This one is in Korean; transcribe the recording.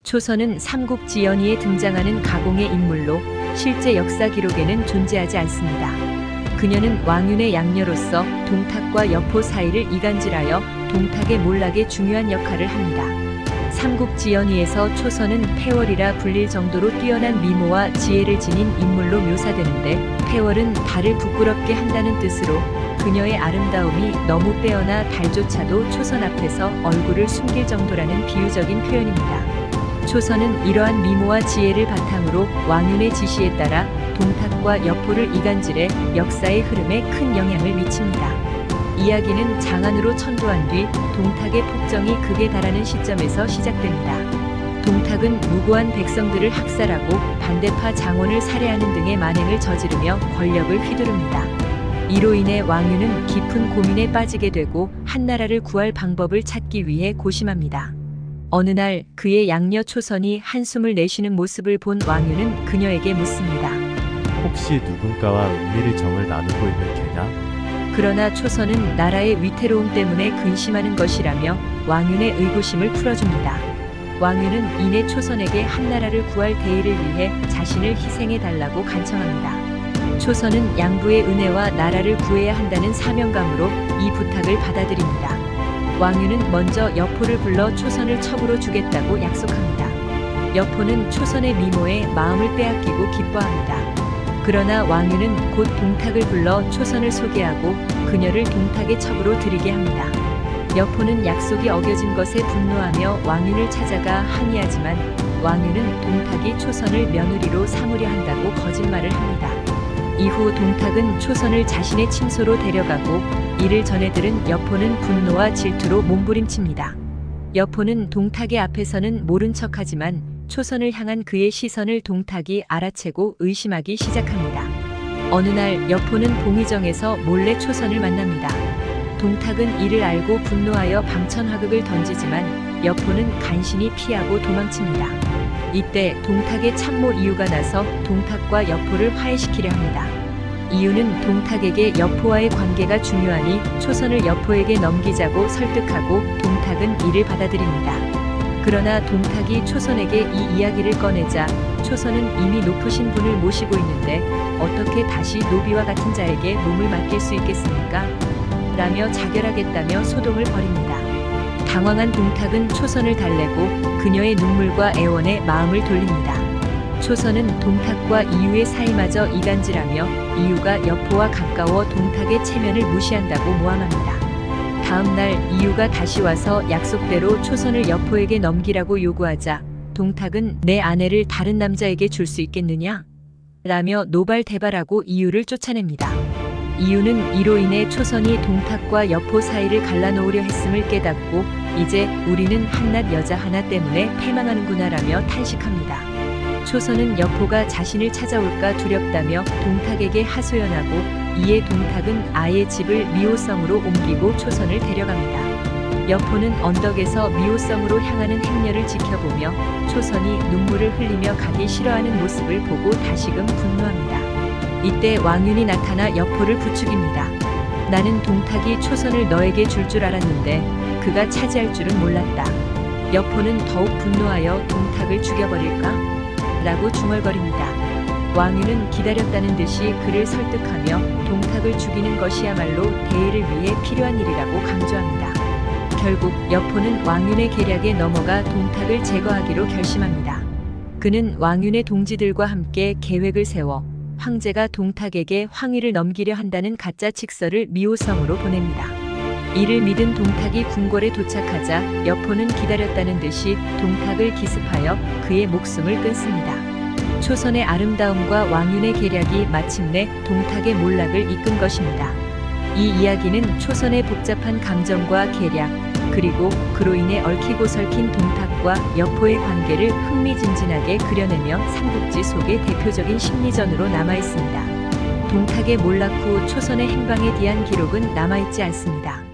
조선은 삼국지연의에 등장하는 가공의 인물로 실제 역사 기록에는 존재하지 않습니다. 그녀는 왕윤의 양녀로서 동탁과 여포 사이를 이간질하여 동탁의 몰락에 중요한 역할을 합니다. 삼국지연의에서 초선은 패월이라 불릴 정도로 뛰어난 미모와 지혜를 지닌 인물로 묘사되는데, 패월은 달을 부끄럽게 한다는 뜻으로 그녀의 아름다움이 너무 빼어나 달조차도 초선 앞에서 얼굴을 숨길 정도라는 비유적인 표현입니다. 초선은 이러한 미모와 지혜를 바탕으로 왕윤의 지시에 따라 동탁과 여포를 이간질해 역사의 흐름에 큰 영향을 미칩니다. 이야기는 장안으로 천도한 뒤 동탁의 폭정이 극에 달하는 시점에서 시작됩니다. 동탁은 무고한 백성들을 학살하고 반대파 장원을 살해하는 등의 만행을 저지르며 권력을 휘두릅니다. 이로 인해 왕윤은 깊은 고민에 빠지게 되고 한나라를 구할 방법을 찾기 위해 고심합니다. 어느 날 그의 양녀 초선이 한숨을 내쉬는 모습을 본 왕윤은 그녀에게 묻습니다. 혹시 누군가와 은밀히 정을 나누고 있는 개냐? 그러나 초선은 나라의 위태로움 때문에 근심하는 것이라며 왕윤의 의구심을 풀어줍니다. 왕윤은 이내 초선에게 한나라를 구할 대의를 위해 자신을 희생해달라고 간청합니다. 초선은 양부의 은혜와 나라를 구해야 한다는 사명감으로 이 부탁을 받아들입니다. 왕윤은 먼저 여포를 불러 초선을 첩으로 주겠다고 약속합니다. 여포는 초선의 미모에 마음을 빼앗기고 기뻐합니다. 그러나 왕윤은 곧 동탁을 불러 초선을 소개하고 그녀를 동탁의 첩으로 들이게 합니다. 여포는 약속이 어겨진 것에 분노하며 왕윤을 찾아가 항의하지만 왕윤은 동탁이 초선을 며느리로 삼으려 한다고 거짓말을 합니다. 이후 동탁은 초선을 자신의 침소로 데려가고 이를 전해 들은 여포는 분노와 질투로 몸부림칩니다. 여포는 동탁의 앞에서는 모른 척하지만 초선을 향한 그의 시선을 동탁이 알아채고 의심하기 시작합니다. 어느 날 여포는 봉의정에서 몰래 초선을 만납니다. 동탁은 이를 알고 분노하여 방천하극을 던지지만 여포는 간신히 피하고 도망칩니다. 이때 동탁의 참모 이유가 나서 동탁과 여포를 화해시키려 합니다. 이유는 동탁에게 여포와의 관계가 중요하니 초선을 여포에게 넘기자고 설득하고 동탁은 이를 받아들입니다. 그러나 동탁이 초선에게 이 이야기를 꺼내자 초선은 이미 높으신 분을 모시고 있는데 어떻게 다시 노비와 같은 자에게 몸을 맡길 수 있겠습니까? 라며 자결하겠다며 소동을 벌입니다. 당황한 동탁은 초선을 달래고 그녀의 눈물과 애원에 마음을 돌립니다. 초선은 동탁과 이유의 사이마저 이간질하며 이유가 여포와 가까워 동탁의 체면을 무시한다고 모함합니다. 다음 날 이유가 다시 와서 약속대로 초선을 여포에게 넘기라고 요구하자 동탁은 내 아내를 다른 남자에게 줄 수 있겠느냐? 라며 노발대발하고 이유를 쫓아냅니다. 이유는 이로 인해 초선이 동탁과 여포 사이를 갈라놓으려 했음을 깨닫고 이제 우리는 한낱 여자 하나 때문에 패망하는구나라며 탄식합니다. 초선은 여포가 자신을 찾아올까 두렵다며 동탁에게 하소연하고 이에 동탁은 아예 집을 미호성으로 옮기고 초선을 데려갑니다. 여포는 언덕에서 미호성으로 향하는 행렬을 지켜보며 초선이 눈물을 흘리며 가기 싫어하는 모습을 보고 다시금 분노합니다. 이때 왕윤이 나타나 여포를 부추깁니다. 나는 동탁이 초선을 너에게 줄 줄 알았는데 그가 차지할 줄은 몰랐다. 여포는 더욱 분노하여 동탁을 죽여버릴까? 라고 중얼거립니다. 왕윤은 기다렸다는 듯이 그를 설득하며 동탁을 죽이는 것이야말로 대의를 위해 필요한 일이라고 강조합니다. 결국 여포는 왕윤의 계략에 넘어가 동탁을 제거하기로 결심합니다. 그는 왕윤의 동지들과 함께 계획을 세워 황제가 동탁에게 황위를 넘기려 한다는 가짜 칙서를 미호성으로 보냅니다. 이를 믿은 동탁이 궁궐에 도착하자 여포는 기다렸다는 듯이 동탁을 기습하여 그의 목숨을 끊습니다. 초선의 아름다움과 왕윤의 계략이 마침내 동탁의 몰락을 이끈 것입니다. 이 이야기는 초선의 복잡한 감정과 계략, 그리고 그로 인해 얽히고 설킨 동탁과 여포의 관계를 흥미진진하게 그려내며 삼국지 속의 대표적인 심리전으로 남아있습니다. 동탁의 몰락 후 초선의 행방에 대한 기록은 남아있지 않습니다.